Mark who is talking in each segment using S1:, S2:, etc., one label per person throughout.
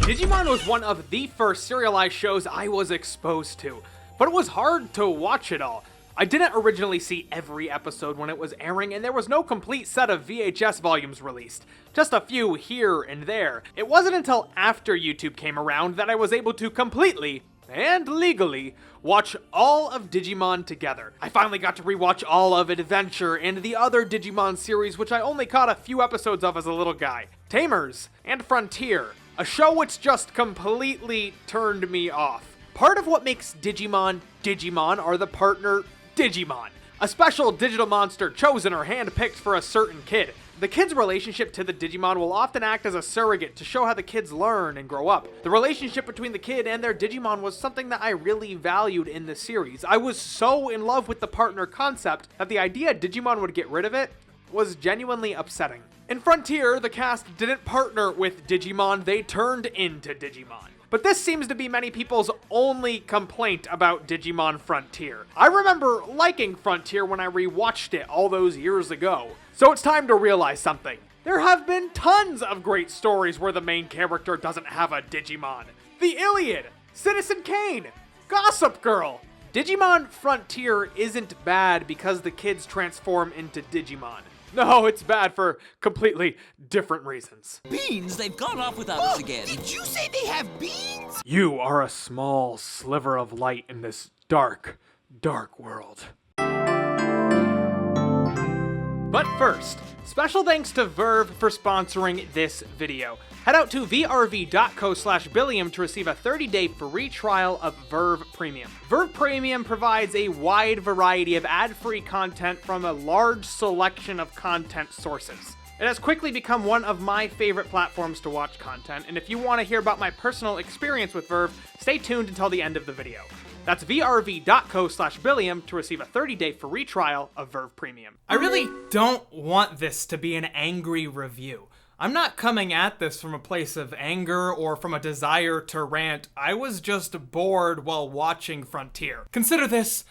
S1: Digimon was one of the first serialized shows I was exposed to, but it was hard to watch it all. I didn't originally see every episode when it was airing, and there was no complete set of VHS volumes released, just a few here and there. It wasn't until after YouTube came around that I was able to completely, and legally, watch all of Digimon together. I finally got to rewatch all of Adventure and the other Digimon series, which I only caught a few episodes of as a little guy. Tamers and Frontier, a show which just completely turned me off. Part of what makes Digimon Digimon are the partner Digimon, a special digital monster chosen or handpicked for a certain kid. The kid's relationship to the Digimon will often act as a surrogate to show how the kids learn and grow up. The relationship between the kid and their Digimon was something that I really valued in the series. I was so in love with the partner concept that the idea Digimon would get rid of it was genuinely upsetting. In Frontier, the cast didn't partner with Digimon, they turned into Digimon. But this seems to be many people's only complaint about Digimon Frontier. I remember liking Frontier when I rewatched it all those years ago. So it's time to realize something. There have been tons of great stories where the main character doesn't have a Digimon. The Iliad, Citizen Kane, Gossip Girl. Digimon Frontier isn't bad because the kids transform into Digimon. No, it's bad for completely different reasons.
S2: Beans, they've gone off without us again.
S3: Did you say they have beans?
S1: You are a small sliver of light in this dark, dark world. But first, special thanks to Verve for sponsoring this video. Head out to vrv.co/Billiam to receive a 30-day free trial of Verve Premium. Verve Premium provides a wide variety of ad-free content from a large selection of content sources. It has quickly become one of my favorite platforms to watch content, and if you want to hear about my personal experience with Verve, stay tuned until the end of the video. That's vrv.co/Billiam to receive a 30-day free trial of Verve Premium. I really don't want this to be an angry review. I'm not coming at this from a place of anger or from a desire to rant. I was just bored while watching Frontier. Consider this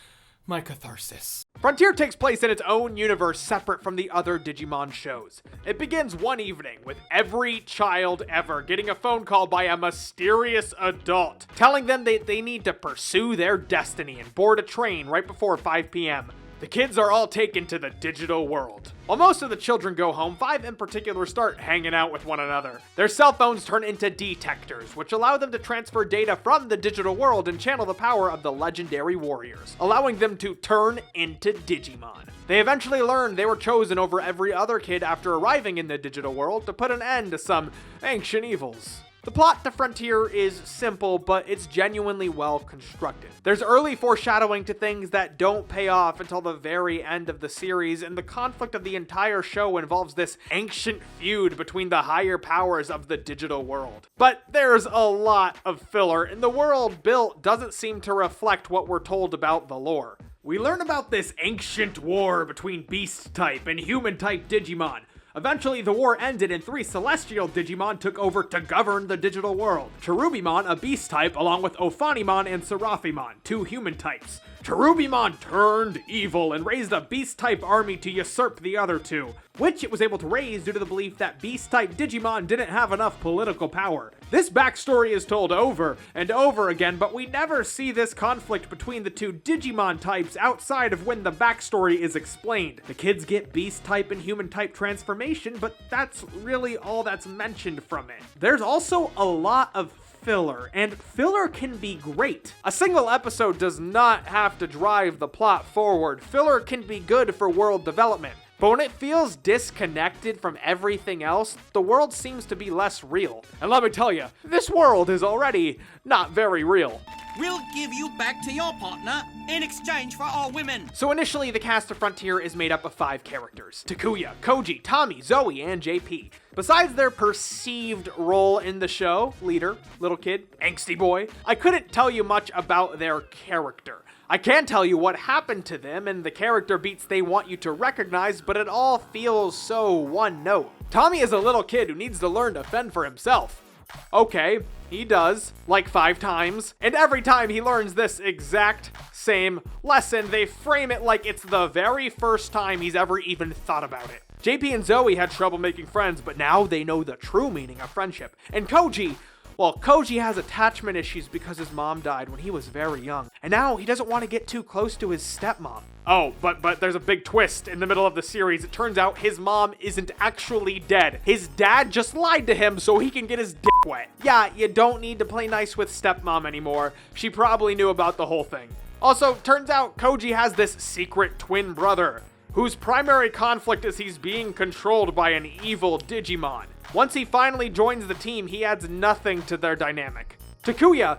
S1: my catharsis. Frontier takes place in its own universe separate from the other Digimon shows. It begins one evening with every child ever getting a phone call by a mysterious adult telling them that they need to pursue their destiny and board a train right before 5 p.m. The kids are all taken to the digital world. While most of the children go home, 5 in particular start hanging out with one another. Their cell phones turn into detectors, which allow them to transfer data from the digital world and channel the power of the legendary warriors, allowing them to turn into Digimon. They eventually learn they were chosen over every other kid after arriving in the digital world to put an end to some ancient evils. The plot to Frontier is simple, but it's genuinely well constructed. There's early foreshadowing to things that don't pay off until the very end of the series, and the conflict of the entire show involves this ancient feud between the higher powers of the digital world. But there's a lot of filler, and the world built doesn't seem to reflect what we're told about the lore. We learn about this ancient war between beast-type and human-type Digimon. Eventually, the war ended and 3 celestial Digimon took over to govern the digital world. Cherubimon, a beast type, along with Ophanimon and Seraphimon, 2 human types. Cherubimon turned evil and raised a beast-type army to usurp the other 2, which it was able to raise due to the belief that beast-type Digimon didn't have enough political power. This backstory is told over and over again, but we never see this conflict between the 2 Digimon types outside of when the backstory is explained. The kids get beast-type and human-type transformation, but that's really all that's mentioned from it. There's also a lot of filler, and filler can be great. A single episode does not have to drive the plot forward. Filler can be good for world development. But when it feels disconnected from everything else, the world seems to be less real. And let me tell you, this world is already not very real.
S2: We'll give you back to your partner in exchange for our women.
S1: So initially, the cast of Frontier is made up of 5 characters: Takuya, Koji, Tommy, Zoe, and JP. Besides their perceived role in the show, leader, little kid, angsty boy, I couldn't tell you much about their character. I can tell you what happened to them and the character beats they want you to recognize, but it all feels so one note. Tommy is a little kid who needs to learn to fend for himself. Okay, he does, like 5 times, and every time he learns this exact same lesson, they frame it like it's the very first time he's ever even thought about it. JP and Zoe had trouble making friends, but now they know the true meaning of friendship. And Koji, Well, Koji has attachment issues because his mom died when he was very young, and now he doesn't want to get too close to his stepmom. Oh, but there's a big twist in the middle of the series. It turns out his mom isn't actually dead. His dad just lied to him so he can get his dick wet. Yeah, you don't need to play nice with stepmom anymore. She probably knew about the whole thing. Also, turns out Koji has this secret twin brother, whose primary conflict is he's being controlled by an evil Digimon. Once he finally joins the team, he adds nothing to their dynamic. Takuya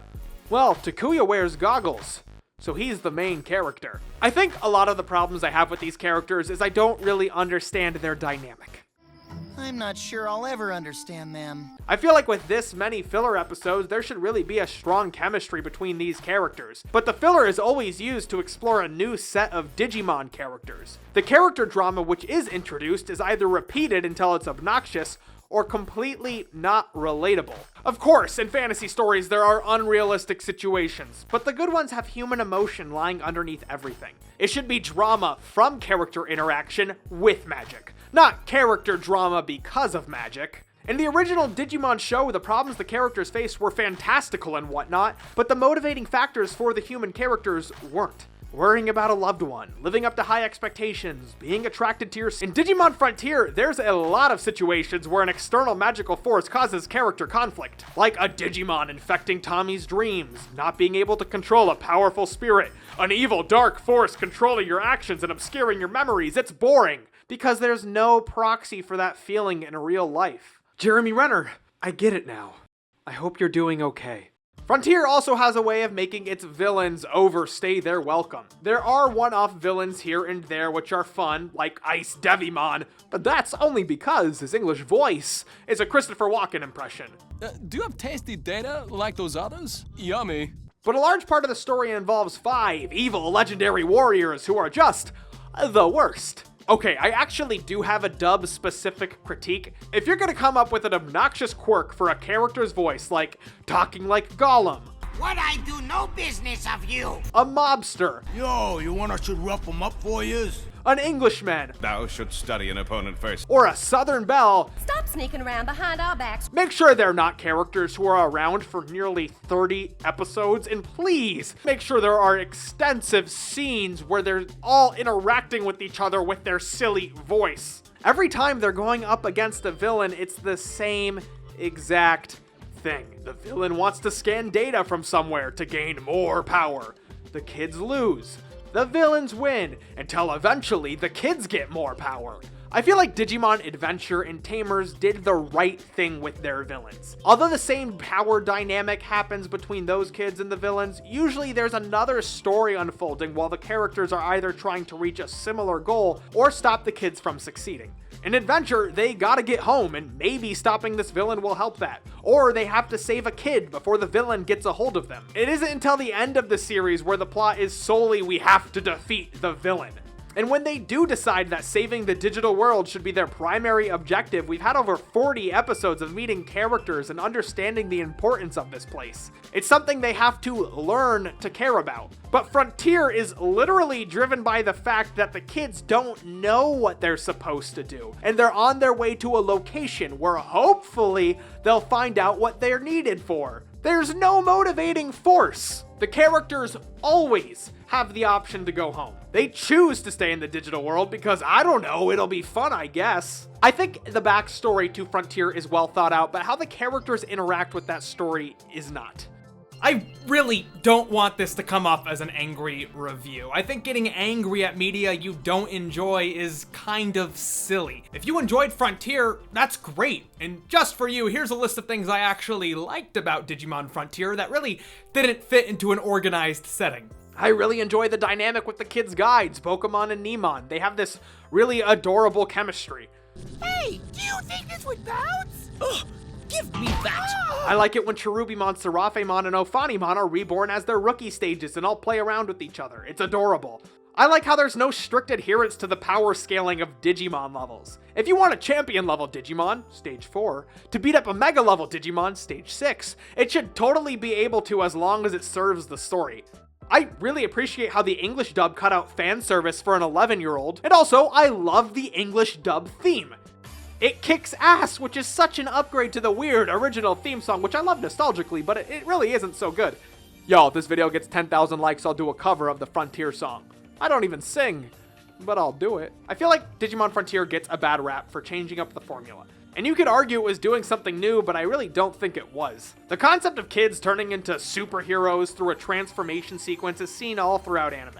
S1: wears goggles, so he's the main character. I think a lot of the problems I have with these characters is I don't really understand their dynamic.
S3: I'm not sure I'll ever understand them.
S1: I feel like with this many filler episodes, there should really be a strong chemistry between these characters. But the filler is always used to explore a new set of Digimon characters. The character drama which is introduced is either repeated until it's obnoxious, or completely not relatable. Of course, in fantasy stories, there are unrealistic situations, but the good ones have human emotion lying underneath everything. It should be drama from character interaction with magic, not character drama because of magic. In the original Digimon show, the problems the characters faced were fantastical and whatnot, but the motivating factors for the human characters weren't. Worrying about a loved one, living up to high expectations, being attracted to your... In Digimon Frontier, there's a lot of situations where an external magical force causes character conflict, like a Digimon infecting Tommy's dreams, not being able to control a powerful spirit, an evil dark force controlling your actions and obscuring your memories. It's boring, because there's no proxy for that feeling in real life. Jeremy Renner, I get it now. I hope you're doing okay. Frontier also has a way of making its villains overstay their welcome. There are one-off villains here and there which are fun, like Ice Devimon, but that's only because his English voice is a Christopher Walken impression.
S4: Do you have tasty data like those others? Yummy.
S1: But a large part of the story involves 5 evil legendary warriors who are just the worst. Okay, I actually do have a dub-specific critique. If you're gonna come up with an obnoxious quirk for a character's voice, like talking like Gollum,
S3: What I do no business of you.
S1: a mobster,
S5: Yo, you want us to rough them up for yous?
S1: an Englishman,
S6: Thou should study an opponent first.
S1: or a Southern Belle,
S7: Stop sneaking around behind our backs.
S1: make sure they're not characters who are around for nearly 30 episodes, and please make sure there are extensive scenes where they're all interacting with each other with their silly voice. Every time they're going up against a villain, it's the same exact thing. The villain wants to scan data from somewhere to gain more power. The kids lose. The villains win, until eventually the kids get more power. I feel like Digimon Adventure and Tamers did the right thing with their villains. Although the same power dynamic happens between those kids and the villains, usually there's another story unfolding while the characters are either trying to reach a similar goal or stop the kids from succeeding. In Adventure, they gotta get home, and maybe stopping this villain will help that. Or they have to save a kid before the villain gets a hold of them. It isn't until the end of the series where the plot is solely we have to defeat the villain. And when they do decide that saving the digital world should be their primary objective, we've had over 40 episodes of meeting characters and understanding the importance of this place. It's something they have to learn to care about. But Frontier is literally driven by the fact that the kids don't know what they're supposed to do, and they're on their way to a location where hopefully they'll find out what they're needed for. There's no motivating force. The characters always have the option to go home. They choose to stay in the digital world because, I don't know, it'll be fun, I guess. I think the backstory to Frontier is well thought out, but how the characters interact with that story is not.
S8: I really don't want this to come off as an angry review. I think getting angry at media you don't enjoy is kind of silly. If you enjoyed Frontier, that's great. And just for you, here's a list of things I actually liked about Digimon Frontier that really didn't fit into an organized setting.
S1: I really enjoy the dynamic with the kids' guides, Pokemon and Nemon. They have this really adorable chemistry.
S3: Hey, do you think this would bounce? Ugh, give me that.
S1: I like it when Cherubimon, Seraphamon, and Ophanimon are reborn as their rookie stages and all play around with each other. It's adorable. I like how there's no strict adherence to the power scaling of Digimon levels. If you want a champion level Digimon, stage 4, to beat up a mega level Digimon, stage 6, it should totally be able to as long as it serves the story. I really appreciate how the English dub cut out fan service for an 11-year-old, and also I love the English dub theme. It kicks ass, which is such an upgrade to the weird original theme song, which I love nostalgically, but it really isn't so good. Yo, if this video gets 10,000 likes, I'll do a cover of the Frontier song. I don't even sing, but I'll do it. I feel like Digimon Frontier gets a bad rap for changing up the formula. And you could argue it was doing something new, but I really don't think it was. The concept of kids turning into superheroes through a transformation sequence is seen all throughout anime.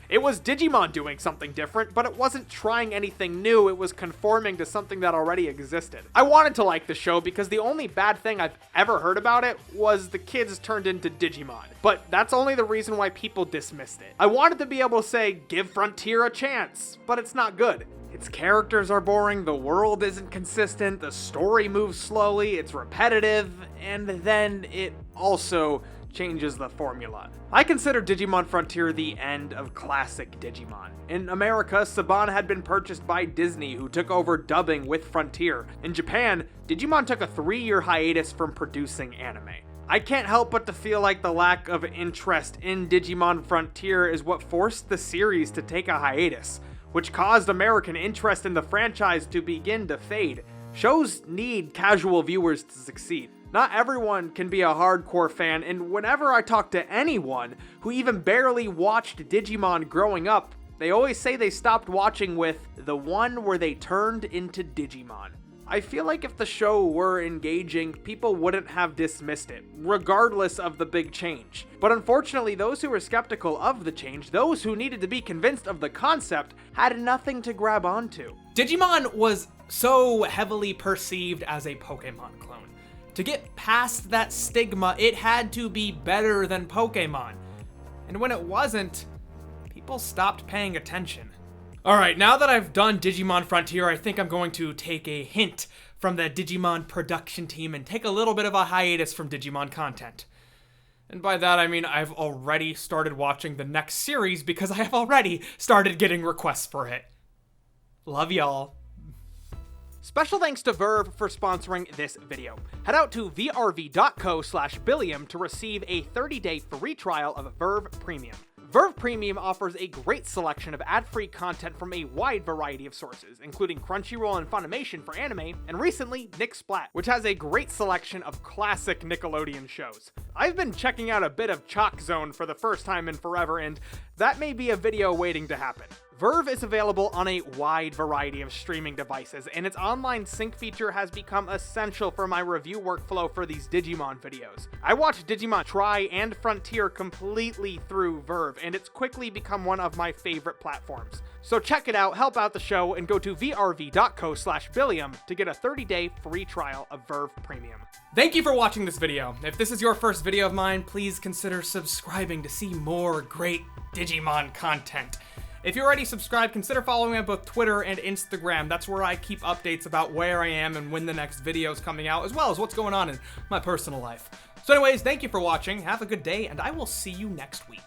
S1: It was Digimon doing something different, but it wasn't trying anything new, it was conforming to something that already existed. I wanted to like the show because the only bad thing I've ever heard about it was the kids turned into Digimon. But that's only the reason why people dismissed it. I wanted to be able to say, give Frontier a chance, but it's not good. Its characters are boring, the world isn't consistent, the story moves slowly, it's repetitive, and then it also changes the formula. I consider Digimon Frontier the end of classic Digimon. In America, Saban had been purchased by Disney, who took over dubbing with Frontier. In Japan, Digimon took a 3-year hiatus from producing anime. I can't help but to feel like the lack of interest in Digimon Frontier is what forced the series to take a hiatus, which caused American interest in the franchise to begin to fade. Shows need casual viewers to succeed. Not everyone can be a hardcore fan, and whenever I talk to anyone who even barely watched Digimon growing up, they always say they stopped watching with the one where they turned into Digimon. I feel like if the show were engaging, people wouldn't have dismissed it, regardless of the big change. But unfortunately, those who were skeptical of the change, those who needed to be convinced of the concept, had nothing to grab onto.
S8: Digimon was so heavily perceived as a Pokemon clone. To get past that stigma, it had to be better than Pokemon. And when it wasn't, people stopped paying attention. Alright, now that I've done Digimon Frontier, I think I'm going to take a hint from the Digimon production team and take a little bit of a hiatus from Digimon content. And by that I mean I've already started watching the next series because I have already started getting requests for it. Love y'all.
S1: Special thanks to Verve for sponsoring this video. Head out to vrv.co/Billiam to receive a 30-day free trial of Verve Premium. Verve Premium offers a great selection of ad-free content from a wide variety of sources, including Crunchyroll and Funimation for anime, and recently, Nick Splat, which has a great selection of classic Nickelodeon shows. I've been checking out a bit of Chalk Zone for the first time in forever, and that may be a video waiting to happen. Verve is available on a wide variety of streaming devices, and its online sync feature has become essential for my review workflow for these Digimon videos. I watched Digimon Tri and Frontier completely through Verve, and it's quickly become one of my favorite platforms. So check it out, help out the show, and go to vrv.co/Billiam to get a 30-day free trial of Verve Premium.
S8: Thank you for watching this video. If this is your first video of mine, please consider subscribing to see more great Digimon content. If you're already subscribed, consider following me on both Twitter and Instagram. That's where I keep updates about where I am and when the next video is coming out, as well as what's going on in my personal life. So anyways, thank you for watching, have a good day, and I will see you next week.